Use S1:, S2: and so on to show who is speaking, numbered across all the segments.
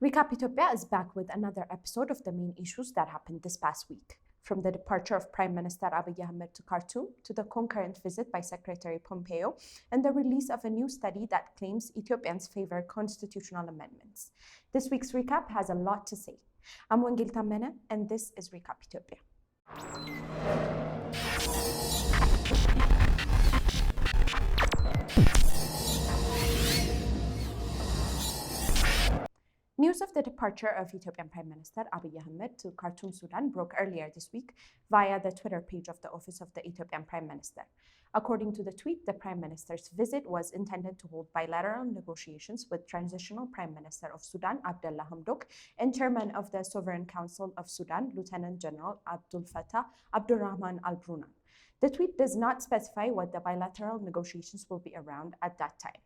S1: Recap Ethiopia is back with another episode of the main issues that happened this past week. From the departure of Prime Minister Abiy Ahmed to Khartoum, to the concurrent visit by Secretary Pompeo, and the release of a new study that claims Ethiopians favor constitutional amendments. This week's recap has a lot to say. I'm Wangil Tamene, and this is Recap Ethiopia. News of the departure of Ethiopian Prime Minister Abiy Ahmed to Khartoum, Sudan broke earlier this week via the Twitter page of the Office of the Ethiopian Prime Minister. According to the tweet, the Prime Minister's visit was intended to hold bilateral negotiations with Transitional Prime Minister of Sudan, Abdullah Hamdok, and Chairman of the Sovereign Council of Sudan, Lieutenant General Abdul Fattah Abdurrahman al-Brunan. The tweet does not specify what the bilateral negotiations will be around at that time.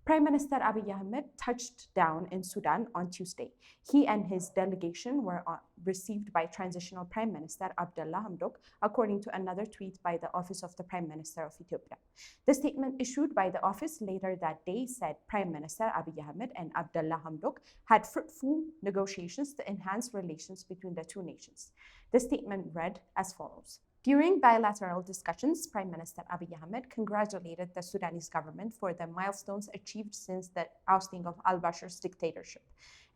S1: Prime Minister Abiy Ahmed touched down in Sudan on Tuesday. He and his delegation were received by Transitional Prime Minister Abdullah Hamdok, according to another tweet by the Office of the Prime Minister of Ethiopia. The statement issued by the office later that day said Prime Minister Abiy Ahmed and Abdullah Hamdok had fruitful negotiations to enhance relations between the two nations. The statement read as follows. During bilateral discussions, Prime Minister Abiy Ahmed congratulated the Sudanese government for the milestones achieved since the ousting of al-Bashir's dictatorship,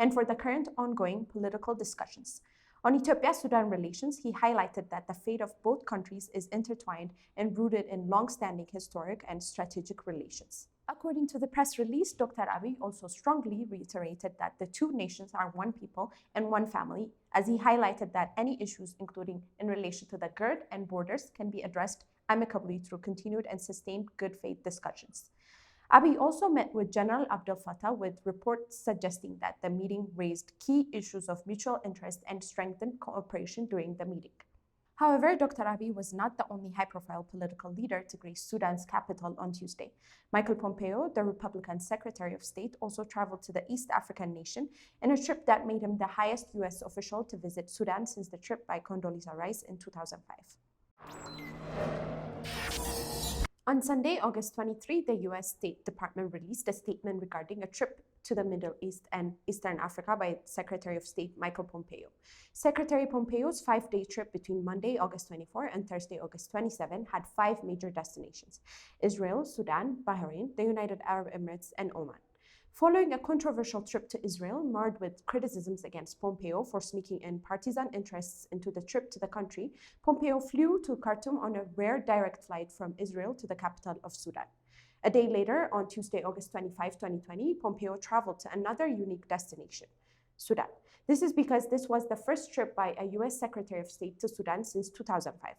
S1: and for the current ongoing political discussions. On Ethiopia-Sudan relations, he highlighted that the fate of both countries is intertwined and rooted in long-standing historic and strategic relations. According to the press release, Dr. Abiy also strongly reiterated that the two nations are one people and one family, as he highlighted that any issues, including in relation to the GERD and borders, can be addressed amicably through continued and sustained good faith discussions. Abiy also met with General Abdel Fattah, with reports suggesting that the meeting raised key issues of mutual interest and strengthened cooperation during the meeting. However, Dr. Abiy was not the only high-profile political leader to grace Sudan's capital on Tuesday. Michael Pompeo, the Republican Secretary of State, also traveled to the East African nation in a trip that made him the highest U.S. official to visit Sudan since the trip by Condoleezza Rice in 2005. On Sunday, August 23, the U.S. State Department released a statement regarding a trip to the Middle East and Eastern Africa by Secretary of State Michael Pompeo. Secretary Pompeo's 5-day trip between Monday, August 24 and Thursday, August 27 had 5 major destinations: Israel, Sudan, Bahrain, the United Arab Emirates, and Oman. Following a controversial trip to Israel marred with criticisms against Pompeo for sneaking in partisan interests into the trip to the country, Pompeo flew to Khartoum on a rare direct flight from Israel to the capital of Sudan. A day later, on Tuesday, August 25, 2020, Pompeo traveled to another unique destination, Sudan. This is because this was the first trip by a U.S. Secretary of State to Sudan since 2005.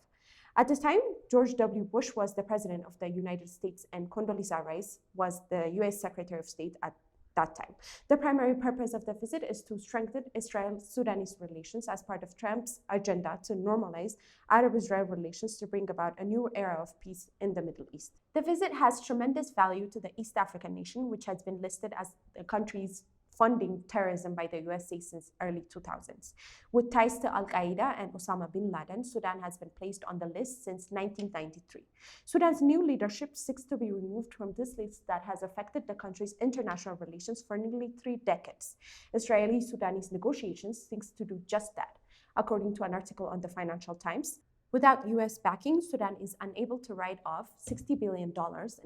S1: At the time, George W. Bush was the President of the United States and Condoleezza Rice was the U.S. Secretary of State at that time. The primary purpose of the visit is to strengthen Israel-Sudanese relations as part of Trump's agenda to normalize Arab-Israel relations to bring about a new era of peace in the Middle East. The visit has tremendous value to the East African nation, which has been listed as the country's funding terrorism by the USA since early 2000s. With ties to Al-Qaeda and Osama bin Laden, Sudan has been placed on the list since 1993. Sudan's new leadership seeks to be removed from this list that has affected the country's international relations for nearly 3 decades. Israeli-Sudanese negotiations seeks to do just that. According to an article on the Financial Times, without U.S. backing, Sudan is unable to write off $60 billion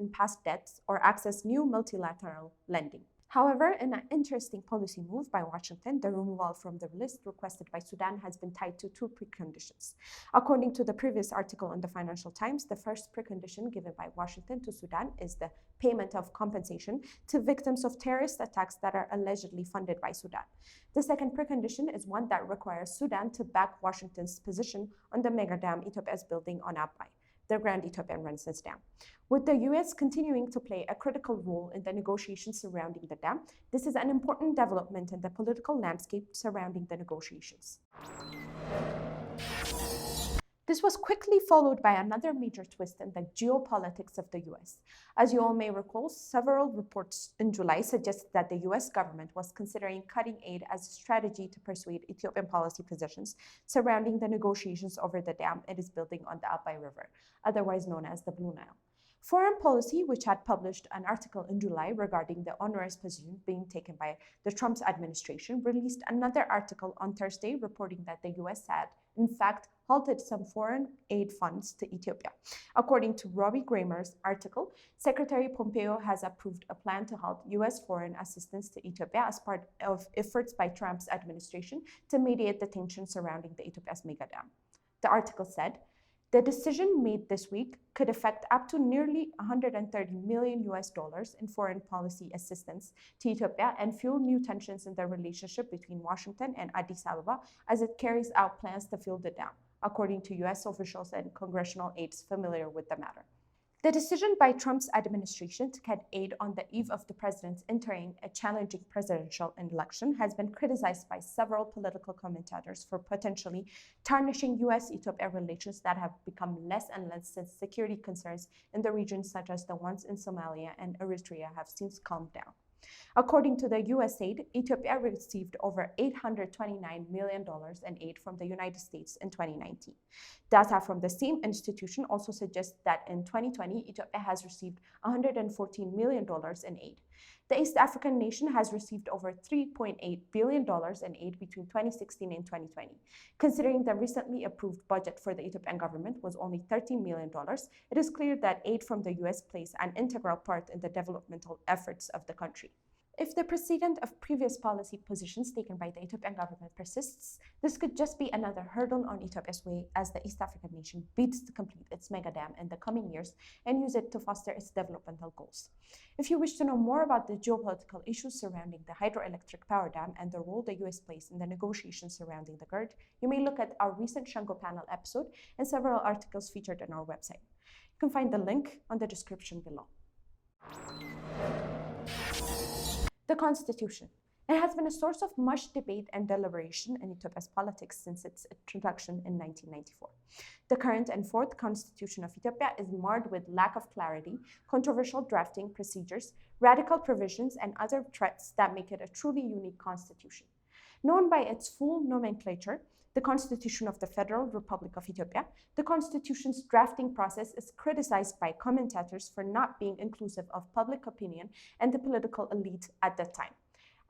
S1: in past debts or access new multilateral lending. However, in an interesting policy move by Washington, the removal from the list requested by Sudan has been tied to 2 preconditions. According to the previous article on the Financial Times, the first precondition given by Washington to Sudan is the payment of compensation to victims of terrorist attacks that are allegedly funded by Sudan. The second precondition is one that requires Sudan to back Washington's position on the mega dam Ethiopia is building on Abai, the Grand Ethiopian Renaissance Dam. With the U.S. continuing to play a critical role in the negotiations surrounding the dam, this is an important development in the political landscape surrounding the negotiations. This was quickly followed by another major twist in the geopolitics of the US. As you all may recall, several reports in July suggested that the US government was considering cutting aid as a strategy to persuade Ethiopian policy positions surrounding the negotiations over the dam it is building on the Abai River, otherwise known as the Blue Nile. Foreign Policy, which had published an article in July regarding the onerous position being taken by the Trump's administration, released another article on Thursday reporting that the US had, in fact, halted some foreign aid funds to Ethiopia. According to Robbie Kramer's article, Secretary Pompeo has approved a plan to halt US foreign assistance to Ethiopia as part of efforts by Trump's administration to mediate the tension surrounding the Ethiopia's mega dam. The article said, the decision made this week could affect up to nearly $130 million in foreign policy assistance to Ethiopia and fuel new tensions in the relationship between Washington and Addis Ababa as it carries out plans to fill the dam, according to US officials and congressional aides familiar with the matter. The decision by Trump's administration to cut aid on the eve of the president entering a challenging presidential election has been criticized by several political commentators for potentially tarnishing US-Ethiopia relations that have become less and less since security concerns in the region, such as the ones in Somalia and Eritrea, have since calmed down. According to the USAID, Ethiopia received over $829 million in aid from the United States in 2019. Data from the same institution also suggests that in 2020, Ethiopia has received $114 million in aid. The East African nation has received over $3.8 billion in aid between 2016 and 2020. Considering the recently approved budget for the Ethiopian government was only $13 million, it is clear that aid from the US plays an integral part in the developmental efforts of the country. If the precedent of previous policy positions taken by the Ethiopian government persists, this could just be another hurdle on Ethiopia's way as the East African nation bids to complete its mega dam in the coming years and use it to foster its developmental goals. If you wish to know more about the geopolitical issues surrounding the hydroelectric power dam and the role the US plays in the negotiations surrounding the GERD, you may look at our recent Shango panel episode and several articles featured on our website. You can find the link on the description below. The Constitution. It has been a source of much debate and deliberation in Ethiopia's politics since its introduction in 1994. The current and fourth Constitution of Ethiopia is marred with lack of clarity, controversial drafting procedures, radical provisions, and other threats that make it a truly unique constitution. Known by its full nomenclature, the Constitution of the Federal Republic of Ethiopia, the Constitution's drafting process is criticized by commentators for not being inclusive of public opinion and the political elite at that time.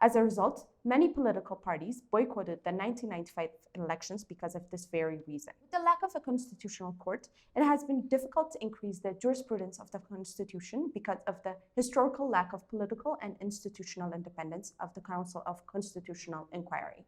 S1: As a result, many political parties boycotted the 1995 elections because of this very reason. With the lack of a constitutional court, it has been difficult to increase the jurisprudence of the Constitution because of the historical lack of political and institutional independence of the Council of Constitutional Inquiry.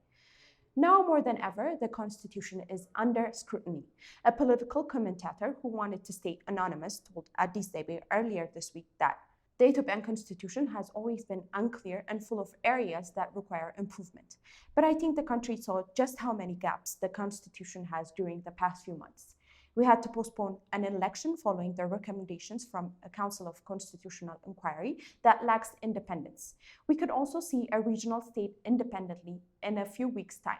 S1: Now more than ever, the Constitution is under scrutiny. A political commentator who wanted to stay anonymous told Addis Zeybe earlier this week that the Ethiopian Constitution has always been unclear and full of areas that require improvement. But I think the country saw just how many gaps the Constitution has during the past few months. We had to postpone an election following the recommendations from a Council of Constitutional Inquiry that lacks independence. We could also see a regional state independently in a few weeks' time.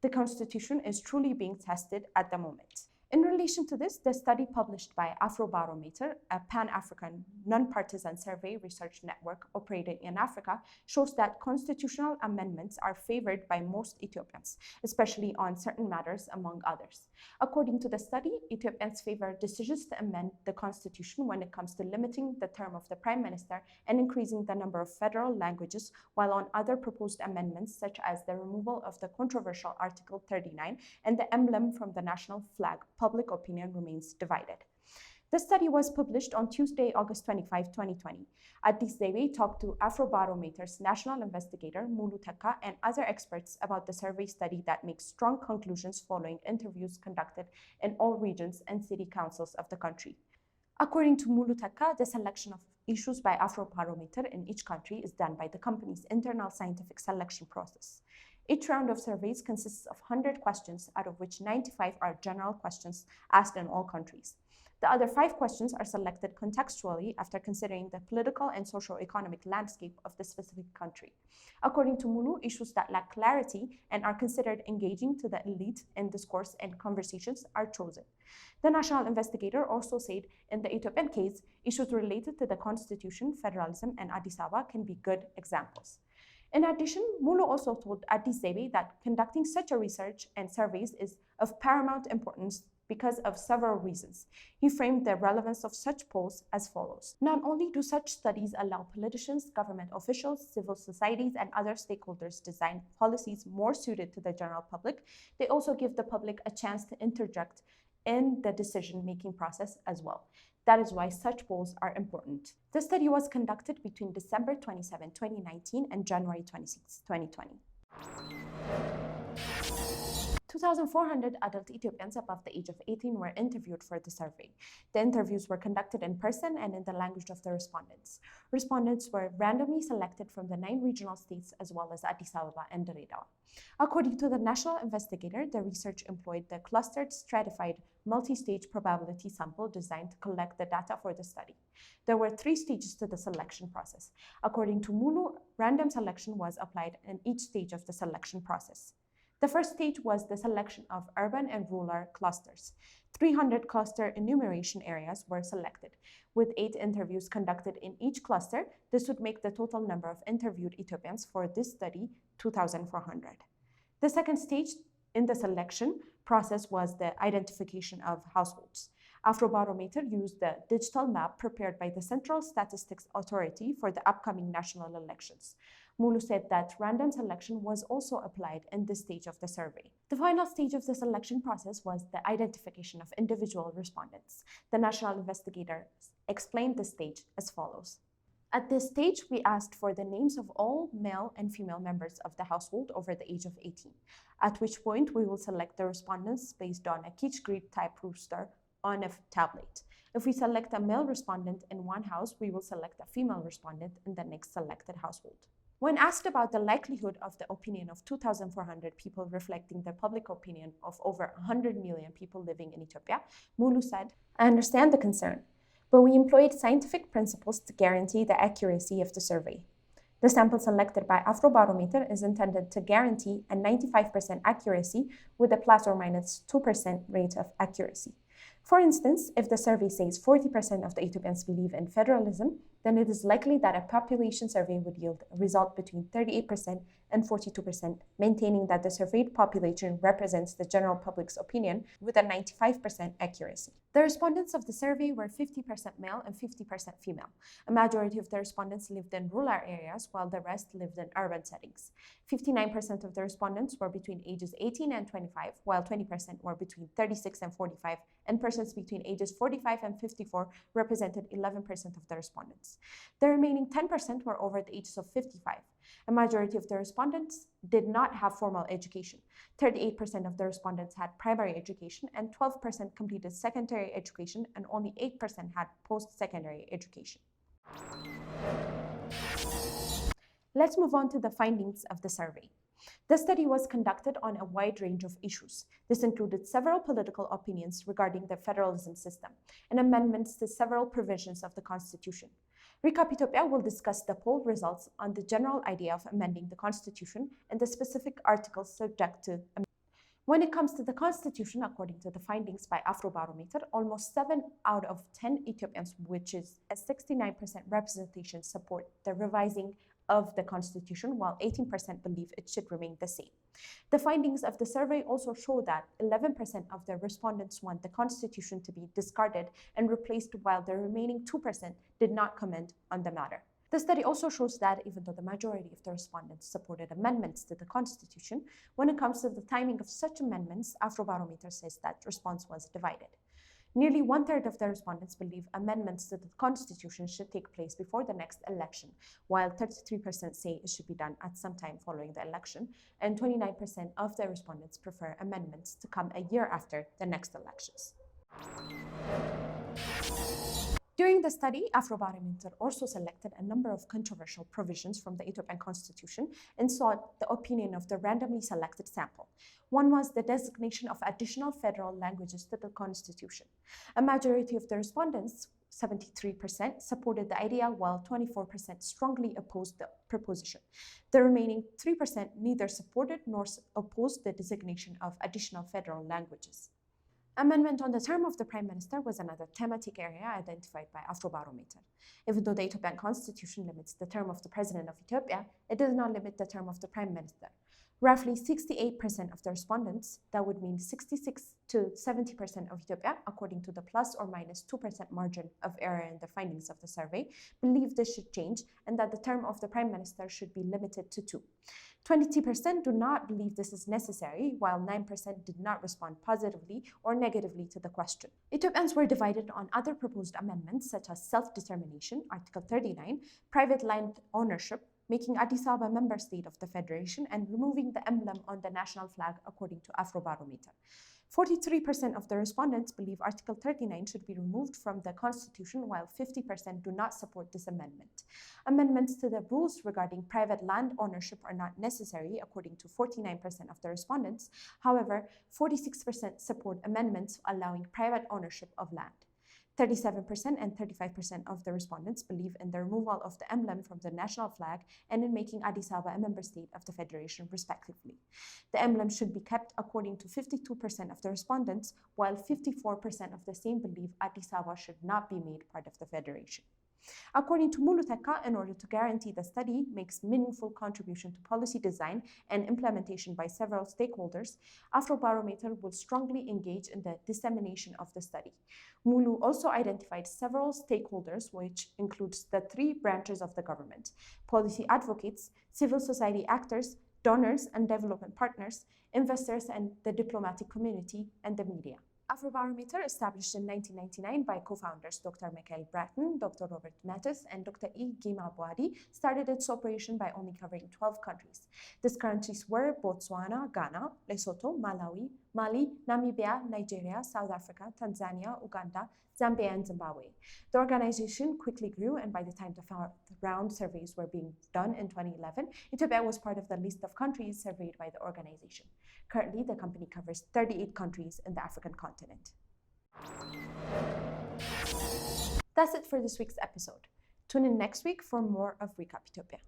S1: The Constitution is truly being tested at the moment. In relation to this, the study published by Afrobarometer, a Pan-African nonpartisan survey research network operating in Africa, shows that constitutional amendments are favored by most Ethiopians, especially on certain matters, among others. According to the study, Ethiopians favor decisions to amend the constitution when it comes to limiting the term of the prime minister and increasing the number of federal languages, while on other proposed amendments, such as the removal of the controversial Article 39 and the emblem from the national flag, public opinion remains divided. The study was published on Tuesday, August 25, 2020. Addis Zeybe talked to Afrobarometer's national investigator, Mulu Tekka, and other experts about the survey study that makes strong conclusions following interviews conducted in all regions and city councils of the country. According to Mulu Tekka, the selection of issues by Afrobarometer in each country is done by the company's internal scientific selection process. Each round of surveys consists of 100 questions, out of which 95 are general questions asked in all countries. The other 5 questions are selected contextually after considering the political and socio-economic landscape of the specific country. According to Mulu, issues that lack clarity and are considered engaging to the elite in discourse and conversations are chosen. The national investigator also said in the Ethiopian case, issues related to the constitution, federalism, and Addis Ababa can be good examples. In addition, Mulu also told Addis Zeybe that conducting such a research and surveys is of paramount importance because of several reasons. He framed the relevance of such polls as follows. Not only do such studies allow politicians, government officials, civil societies, and other stakeholders design policies more suited to the general public, they also give the public a chance to interject in the decision-making process as well. That is why such polls are important. The study was conducted between December 27, 2019 and January 26, 2020. 2,400 adult Ethiopians above the age of 18 were interviewed for the survey. The interviews were conducted in person and in the language of the respondents. Respondents were randomly selected from the 9 regional states as well as Addis Ababa and Daredawa. According to the national investigator, the research employed the clustered, stratified, multi-stage probability sample designed to collect the data for the study. There were 3 stages to the selection process. According to Mulu, random selection was applied in each stage of the selection process. The first stage was the selection of urban and rural clusters. 300 cluster enumeration areas were selected. With 8 interviews conducted in each cluster, this would make the total number of interviewed Ethiopians for this study 2,400. The second stage in the selection process was the identification of households. Afrobarometer used the digital map prepared by the Central Statistics Authority for the upcoming national elections. Mulu said that random selection was also applied in this stage of the survey. The final stage of the selection process was the identification of individual respondents. The national investigator explained the stage as follows. At this stage, we asked for the names of all male and female members of the household over the age of 18, at which point we will select the respondents based on a Kitsch-grid type roster on a tablet. If we select a male respondent in one house, we will select a female respondent in the next selected household. When asked about the likelihood of the opinion of 2,400 people reflecting the public opinion of over 100 million people living in Ethiopia, Mulu said, "I understand the concern, but we employed scientific principles to guarantee the accuracy of the survey. The sample selected by Afrobarometer is intended to guarantee a 95% accuracy with a plus or minus 2% rate of accuracy. For instance, if the survey says 40% of the Ethiopians believe in federalism, then it is likely that a population survey would yield a result between 38% and 42%, maintaining that the surveyed population represents the general public's opinion with a 95% accuracy." The respondents of the survey were 50% male and 50% female. A majority of the respondents lived in rural areas, while the rest lived in urban settings. 59% of the respondents were between ages 18 and 25, while 20% were between 36 and 45, and persons between ages 45 and 54 represented 11% of the respondents. The remaining 10% were over the ages of 55. A majority of the respondents did not have formal education. 38% of the respondents had primary education, and 12% completed secondary education, and only 8% had post-secondary education. Let's move on to the findings of the survey. The study was conducted on a wide range of issues. This included several political opinions regarding the federalism system and amendments to several provisions of the Constitution. Recap Ethiopia will discuss the poll results on the general idea of amending the Constitution and the specific articles subject to amendment. When it comes to the Constitution, according to the findings by Afrobarometer, almost 7 out of 10 Ethiopians, which is a 69% representation, support the revising of the Constitution, while 18% believe it should remain the same. The findings of the survey also show that 11% of the respondents want the Constitution to be discarded and replaced, while the remaining 2% did not comment on the matter. The study also shows that even though the majority of the respondents supported amendments to the Constitution, when it comes to the timing of such amendments, Afrobarometer says that response was divided. Nearly 1/3 of the respondents believe amendments to the Constitution should take place before the next election, while 33% say it should be done at some time following the election, and 29% of the respondents prefer amendments to come a year after the next elections. During the study, Afrobarometer also selected a number of controversial provisions from the Ethiopian Constitution and sought the opinion of the randomly selected sample. One was the designation of additional federal languages to the Constitution. A majority of the respondents, 73%, supported the idea, while 24% strongly opposed the proposition. The remaining 3% neither supported nor opposed the designation of additional federal languages. Amendment on the term of the Prime Minister was another thematic area identified by Afrobarometer. Even though the Ethiopian Constitution limits the term of the President of Ethiopia, it does not limit the term of the Prime Minister. Roughly 68% of the respondents, that would mean 66 to 70% of Ethiopia, according to the plus or minus 2% margin of error in the findings of the survey, believe this should change and that the term of the Prime Minister should be limited to 2. 22% do not believe this is necessary, while 9% did not respond positively or negatively to the question. Ethiopians were divided on other proposed amendments such as self-determination, Article 39, private land ownership, making Addis Ababa a member state of the Federation, and removing the emblem on the national flag according to Afrobarometer. 43% of the respondents believe Article 39 should be removed from the Constitution, while 50% do not support this amendment. Amendments to the rules regarding private land ownership are not necessary, according to 49% of the respondents. However, 46% support amendments allowing private ownership of land. 37% and 35% of the respondents believe in the removal of the emblem from the national flag and in making Addis Ababa a member state of the Federation, respectively. The emblem should be kept, according to 52% of the respondents, while 54% of the same believe Addis Ababa should not be made part of the Federation. According to Muluteka, in order to guarantee the study makes meaningful contribution to policy design and implementation by several stakeholders, Afrobarometer will strongly engage in the dissemination of the study. Mulu also identified several stakeholders, which includes the 3 branches of the government: policy advocates, civil society actors, donors and development partners, investors and the diplomatic community, and the media. Afrobarometer, established in 1999 by co-founders Dr. Michael Bratton, Dr. Robert Mattis, and Dr. E. Gima Boadi, started its operation by only covering 12 countries. These countries were Botswana, Ghana, Lesotho, Malawi, Mali, Namibia, Nigeria, South Africa, Tanzania, Uganda, Zambia, and Zimbabwe. The organization quickly grew, and by the time the round surveys were being done in 2011, Ethiopia was part of the list of countries surveyed by the organization. Currently, the company covers 38 countries in the African continent. That's it for this week's episode. Tune in next week for more of Recap Ethiopia.